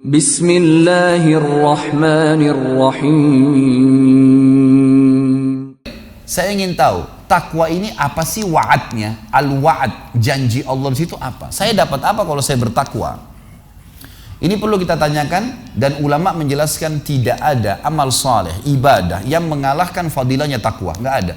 Bismillahirrahmanirrahim. Saya ingin tahu, takwa ini apa sih wa'adnya? Al-wa'ad, janji Allah di situ apa? Saya dapat apa kalau saya bertakwa? Ini perlu kita tanyakan, dan ulama menjelaskan tidak ada amal saleh, ibadah yang mengalahkan fadilahnya takwa, nggak ada.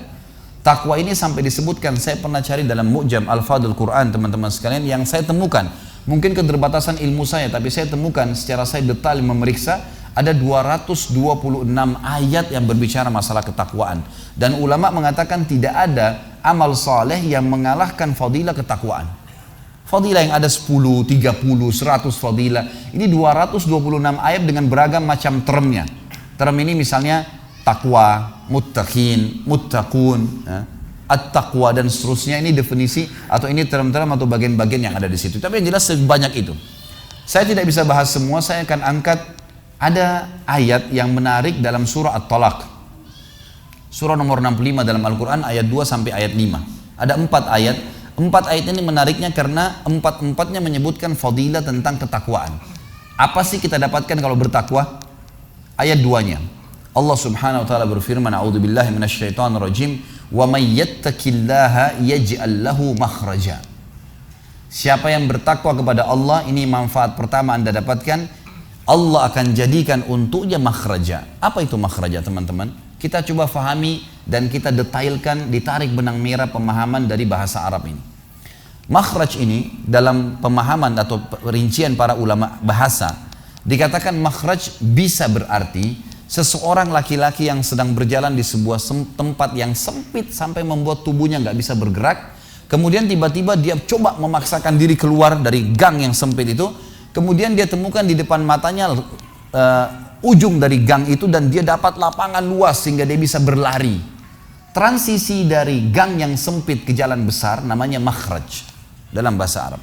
Takwa ini sampai disebutkan, saya pernah cari dalam Mu'jam Al-Fadhul Quran teman-teman sekalian, yang saya temukan, mungkin keterbatasan ilmu saya, tapi saya temukan secara saya detail memeriksa, ada 226 ayat yang berbicara masalah ketakwaan. Dan ulama mengatakan tidak ada amal saleh yang mengalahkan fadilah ketakwaan. Fadilah yang ada 10, 30, 100 fadilah. Ini 226 ayat dengan beragam macam termnya. Term ini misalnya takwa, muttaqin, muttaqun, at-taqwa dan seterusnya. Ini definisi atau ini term-term atau bagian-bagian yang ada di situ. Tapi yang jelas sebanyak itu. Saya tidak bisa bahas semua, saya akan angkat ada ayat yang menarik dalam surah At-Talaq. Surah nomor 65 dalam Al-Quran ayat 2 sampai ayat 5. Ada 4 ayat. 4 ayat ini menariknya karena 4-4-nya menyebutkan fadilah tentang ketakwaan. Apa sih kita dapatkan kalau bertakwa? Ayat 2-nya. Allah Subhanahu wa taala berfirman, "A'udzubillahi minasyaitonirrajim, wa may yattaqillaha yaj'al lahu makhraja." Siapa yang bertakwa kepada Allah, ini manfaat pertama Anda dapatkan, Allah akan jadikan untuknya makhraja. Apa itu makhraja, teman-teman? Kita coba fahami dan kita detailkan, ditarik benang merah pemahaman dari bahasa Arab ini. Makhraj ini dalam pemahaman atau rincian para ulama bahasa, dikatakan makhraj bisa berarti seseorang laki-laki yang sedang berjalan di sebuah tempat yang sempit sampai membuat tubuhnya nggak bisa bergerak. Kemudian tiba-tiba dia coba memaksakan diri keluar dari gang yang sempit itu. Kemudian dia temukan di depan matanya ujung dari gang itu, dan dia dapat lapangan luas sehingga dia bisa berlari. Transisi dari gang yang sempit ke jalan besar namanya makhraj dalam bahasa Arab.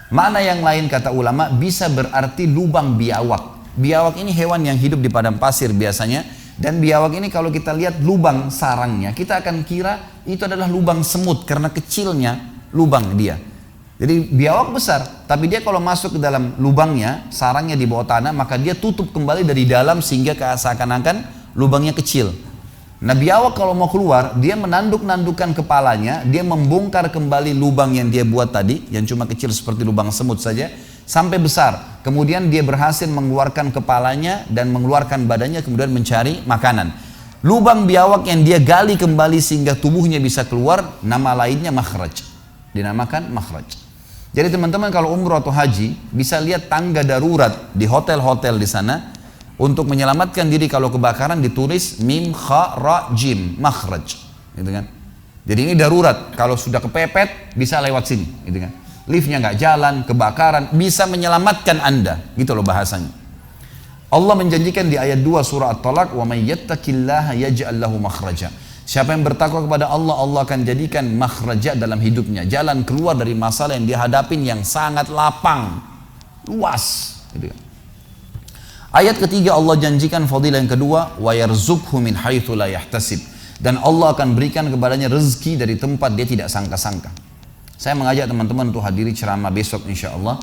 Makna yang lain kata ulama bisa berarti lubang biawak. Biawak ini hewan yang hidup di padang pasir biasanya, dan biawak ini kalau kita lihat lubang sarangnya, kita akan kira itu adalah lubang semut karena kecilnya lubang dia. Jadi biawak besar, tapi dia kalau masuk ke dalam lubangnya, sarangnya di bawah tanah, maka dia tutup kembali dari dalam sehingga seakan-akan lubangnya kecil. Nah, biawak kalau mau keluar, dia menanduk-nandukkan kepalanya, dia membongkar kembali lubang yang dia buat tadi, yang cuma kecil seperti lubang semut saja, sampai besar. Kemudian dia berhasil mengeluarkan kepalanya dan mengeluarkan badannya, kemudian mencari makanan. Lubang biawak yang dia gali kembali sehingga tubuhnya bisa keluar, nama lainnya makhraj. Dinamakan makhraj. Jadi teman-teman kalau umroh atau haji bisa lihat tangga darurat di hotel-hotel di sana untuk menyelamatkan diri kalau kebakaran, ditulis mim kha ra jim makhraj, gitu kan. Jadi ini darurat, kalau sudah kepepet bisa lewat sini, gitu kan. Liftnya nggak jalan, kebakaran, bisa menyelamatkan Anda, gitu loh bahasanya. Allah menjanjikan di ayat 2 surah At-Talaq, wa may yattaqillaha yaj'al lahu makhraja. Siapa yang bertakwa kepada Allah, Allah akan jadikan makhraja dalam hidupnya, jalan keluar dari masalah yang dihadapin yang sangat lapang, luas, gitu kan. Ayat ketiga Allah janjikan fadilah yang kedua, wa yarzuqhu min haitsu la yahtasib, dan Allah akan berikan kepadanya rezeki dari tempat dia tidak sangka-sangka. Saya mengajak teman-teman untuk hadiri ceramah besok insyaallah.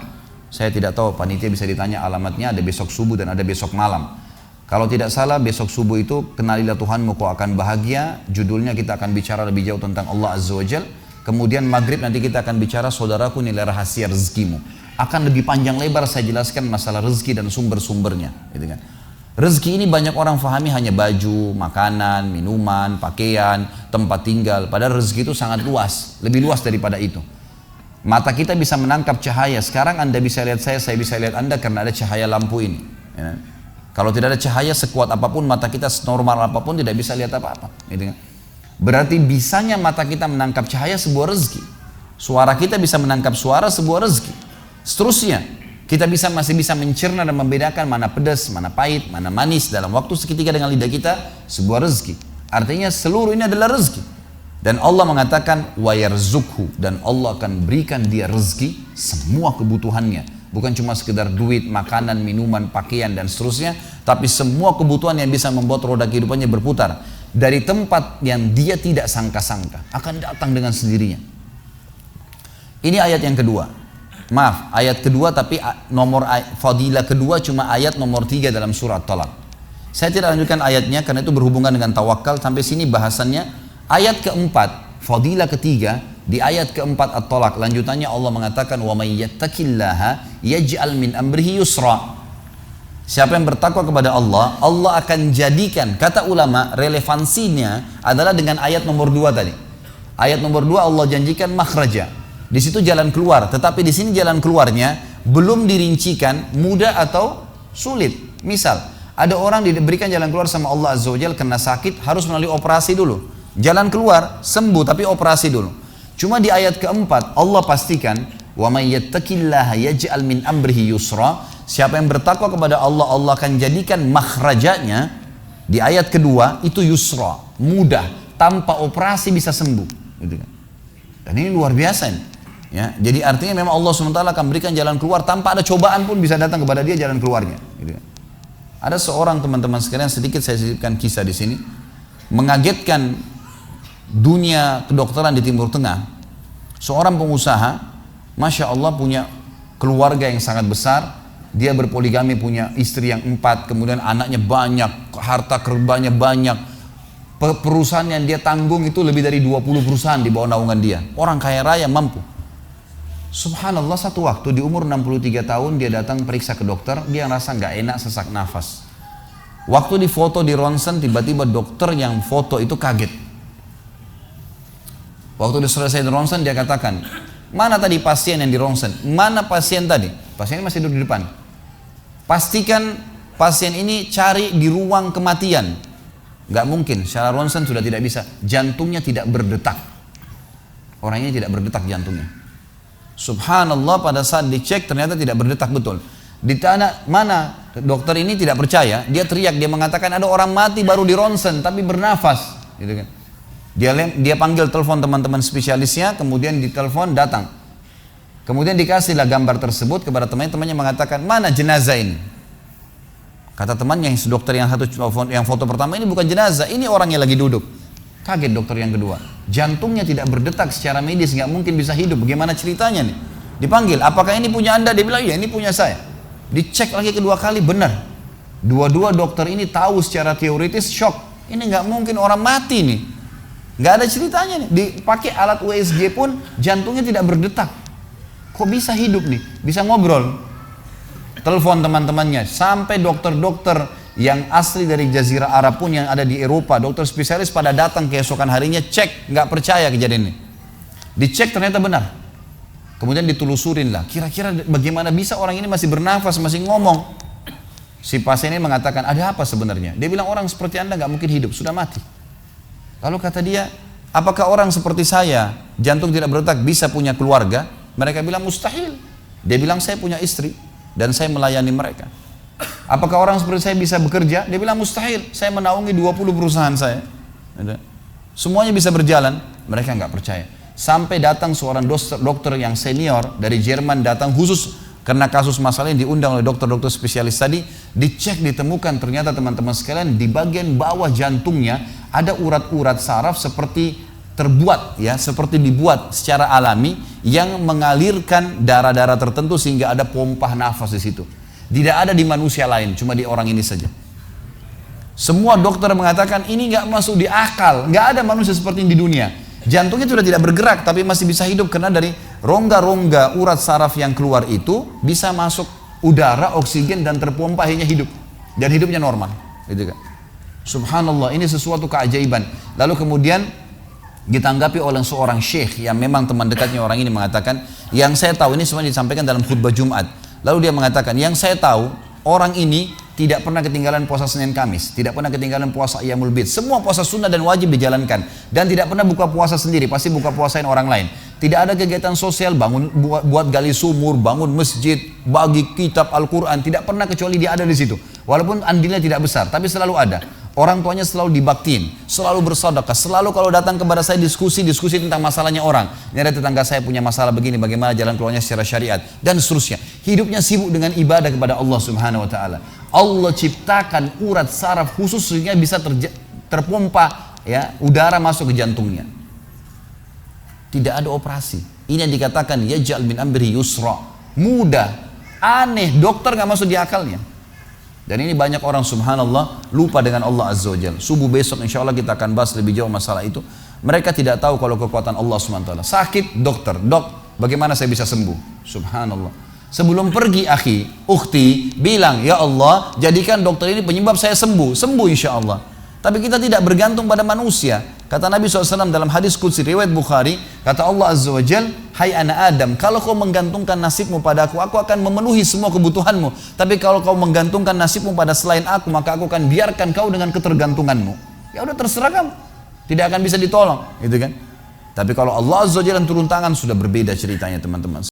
Saya tidak tahu, panitia bisa ditanya alamatnya, ada besok subuh dan ada besok malam. Kalau tidak salah besok subuh itu kenalilah Tuhanmu kau akan bahagia. Judulnya kita akan bicara lebih jauh tentang Allah Azza wa Jal. Kemudian maghrib nanti kita akan bicara saudaraku nilai rahasia rezekimu. Akan lebih panjang lebar saya jelaskan masalah rezeki dan sumber-sumbernya, gitu kan. Rezeki ini banyak orang fahami hanya baju, makanan, minuman, pakaian, tempat tinggal. Padahal rezeki itu sangat luas, lebih luas daripada itu. Mata kita bisa menangkap cahaya. Sekarang Anda bisa lihat saya bisa lihat Anda karena ada cahaya lampu ini, ya. Kalau tidak ada cahaya sekuat apapun, mata kita senormal apapun tidak bisa lihat apa-apa, gitu kan? Berarti bisanya mata kita menangkap cahaya sebuah rezeki. Suara kita bisa menangkap suara sebuah rezeki. Seterusnya, kita masih bisa mencerna dan membedakan mana pedas, mana pahit, mana manis dalam waktu seketika dengan lidah kita, sebuah rezeki. Artinya seluruh ini adalah rezeki. Dan Allah mengatakan wa yarzuqhu, dan Allah akan berikan dia rezeki semua kebutuhannya. Bukan cuma sekedar duit, makanan, minuman, pakaian, dan seterusnya. Tapi semua kebutuhan yang bisa membuat roda kehidupannya berputar. Dari tempat yang dia tidak sangka-sangka. Akan datang dengan sendirinya. Ini ayat yang kedua. Maaf, ayat kedua tapi nomor fadilah kedua cuma ayat nomor 3 dalam surat Talaq. Saya tidak lanjutkan ayatnya karena itu berhubungan dengan tawakal. Sampai sini bahasannya. Ayat keempat, fadilah ketiga di ayat keempat At-Talaq. Lanjutannya Allah mengatakan wa may yattaqillaha yaj'al min amrihi yusra. Siapa yang bertakwa kepada Allah, Allah akan jadikan, kata ulama, relevansinya adalah dengan ayat nomor 2 tadi. Ayat nomor 2 Allah janjikan makhraja. Di situ jalan keluar, tetapi di sini jalan keluarnya belum dirincikan mudah atau sulit. Misal, ada orang diberikan jalan keluar sama Allah Azza wa Jalla karena sakit harus melalui operasi dulu. Jalan keluar sembuh tapi operasi dulu. Cuma di ayat keempat Allah pastikan wa may yattaqillaha yaj'al min amrihi yusra. Siapa yang bertakwa kepada Allah, Allah akan jadikan makhrajanya di ayat kedua itu yusra, mudah, tanpa operasi bisa sembuh. Gitu kan. Dan ini luar biasa nih. Ya, jadi artinya memang Allah SWT akan berikan jalan keluar tanpa ada cobaan pun bisa datang kepada dia jalan keluarnya. Gitu kan. Ada seorang teman-teman sekalian, sedikit saya sisipkan kisah di sini, mengagetkan dunia kedokteran di Timur Tengah. Seorang pengusaha, masya Allah punya keluarga yang sangat besar, dia berpoligami, punya istri yang 4, kemudian anaknya banyak, harta kerbanya banyak, perusahaan yang dia tanggung itu lebih dari 20 perusahaan di bawah naungan dia. Orang kaya raya mampu. Subhanallah, satu waktu di umur 63 tahun dia datang periksa ke dokter, dia rasa nggak enak, sesak nafas. Waktu difoto di ronsen, tiba-tiba dokter yang foto itu kaget. Waktu dia selesai di ronsen, dia katakan, mana tadi pasien yang di ronsen? Mana pasien tadi? Pasien ini masih duduk di depan. Pastikan pasien ini cari di ruang kematian. Nggak mungkin, secara ronsen sudah tidak bisa. Jantungnya tidak berdetak. Orangnya tidak berdetak jantungnya. Subhanallah, pada saat dicek ternyata tidak berdetak betul. Ditanya mana, dokter ini tidak percaya, dia teriak, dia mengatakan ada orang mati baru di ronsen tapi bernafas, gitu kan. Dia panggil telepon teman-teman spesialisnya, kemudian ditelepon datang. Kemudian dikasihlah gambar tersebut kepada temannya mengatakan, mana jenazah ini? Kata temannya, dokter yang foto pertama, ini bukan jenazah, ini orang yang lagi duduk. Kaget dokter yang kedua, jantungnya tidak berdetak secara medis, nggak mungkin bisa hidup. Bagaimana ceritanya nih? Dipanggil, apakah ini punya anda? Dia bilang, iya ini punya saya. Dicek lagi kedua kali, benar. Dua-dua dokter ini tahu secara teoritis, shock. Ini nggak mungkin orang mati nih. Nggak ada ceritanya nih. Dipakai alat USG pun jantungnya tidak berdetak. Kok bisa hidup nih? Bisa ngobrol. Telepon teman-temannya, sampai dokter-dokter yang asli dari Jazirah Arab pun yang ada di Eropa, dokter spesialis pada datang keesokan harinya, cek, nggak percaya kejadian ini. Dicek ternyata benar. Kemudian ditelusurin lah, kira-kira bagaimana bisa orang ini masih bernafas, masih ngomong. Si pasien ini mengatakan, ada apa sebenarnya? Dia bilang, orang seperti anda nggak mungkin hidup, sudah mati. Lalu kata dia, apakah orang seperti saya, jantung tidak berdetak, bisa punya keluarga? Mereka bilang mustahil. Dia bilang, saya punya istri dan saya melayani mereka. Apakah orang seperti saya bisa bekerja? Dia bilang mustahil, saya menaungi 20 perusahaan saya. Semuanya bisa berjalan. Mereka nggak percaya. Sampai datang seorang dokter yang senior dari Jerman, datang khusus karena kasus masalah ini, diundang oleh dokter-dokter spesialis tadi. Dicek, ditemukan ternyata teman-teman sekalian di bagian bawah jantungnya ada urat-urat saraf seperti terbuat, ya, seperti dibuat secara alami yang mengalirkan darah-darah tertentu sehingga ada pompa nafas di situ. Tidak ada di manusia lain, cuma di orang ini saja. Semua dokter mengatakan ini nggak masuk di akal, nggak ada manusia seperti ini di dunia. Jantungnya sudah tidak bergerak tapi masih bisa hidup karena dari rongga-rongga urat saraf yang keluar itu bisa masuk udara, oksigen dan terpompa, akhirnya hidup dan hidupnya normal, gitu kan. Subhanallah, ini sesuatu keajaiban. Lalu kemudian ditanggapi oleh seorang syekh yang memang teman dekatnya orang ini, mengatakan, yang saya tahu, ini semua disampaikan dalam khutbah Jumat. Lalu dia mengatakan, yang saya tahu orang ini tidak pernah ketinggalan puasa Senin Kamis, tidak pernah ketinggalan puasa Ayyamul Bid, semua puasa sunnah dan wajib dijalankan, dan tidak pernah buka puasa sendiri, pasti buka puasain orang lain. Tidak ada kegiatan sosial, buat gali sumur, bangun masjid, bagi kitab Al-Quran, tidak pernah kecuali dia ada di situ. Walaupun andilnya tidak besar, tapi selalu ada. Orang tuanya selalu dibaktiin, selalu bersedekah, selalu kalau datang kepada saya diskusi tentang masalahnya orang. Ini ada tetangga saya punya masalah begini, bagaimana jalan keluarnya secara syariat, dan seterusnya. Hidupnya sibuk dengan ibadah kepada Allah Subhanahu Wa Taala. Allah ciptakan urat saraf khusus sehingga bisa terpompa, ya, udara masuk ke jantungnya. Tidak ada operasi. Ini yang dikatakan yaj'al min amri yusra. mudah, aneh, dokter nggak masuk di akalnya. Dan ini banyak orang subhanallah lupa dengan Allah Azza wa Jalla. Subuh besok insya Allah kita akan bahas lebih jauh masalah itu. Mereka tidak tahu kalau kekuatan Allah SWT. Sakit, dokter, dok, bagaimana saya bisa sembuh? Subhanallah. Sebelum pergi akhi, ukhti, bilang, ya Allah, jadikan dokter ini penyebab saya sembuh. Sembuh insya Allah. Tapi kita tidak bergantung pada manusia. Kata Nabi SAW dalam hadis qudsi riwayat Bukhari, kata Allah Azza wa Jal, hai anak Adam, kalau kau menggantungkan nasibmu pada aku akan memenuhi semua kebutuhanmu. Tapi kalau kau menggantungkan nasibmu pada selain aku, maka aku akan biarkan kau dengan ketergantunganmu. Ya udah terserah kamu, tidak akan bisa ditolong, gitu kan? Tapi kalau Allah Azza wa Jalla turun tangan, sudah berbeda ceritanya teman-teman.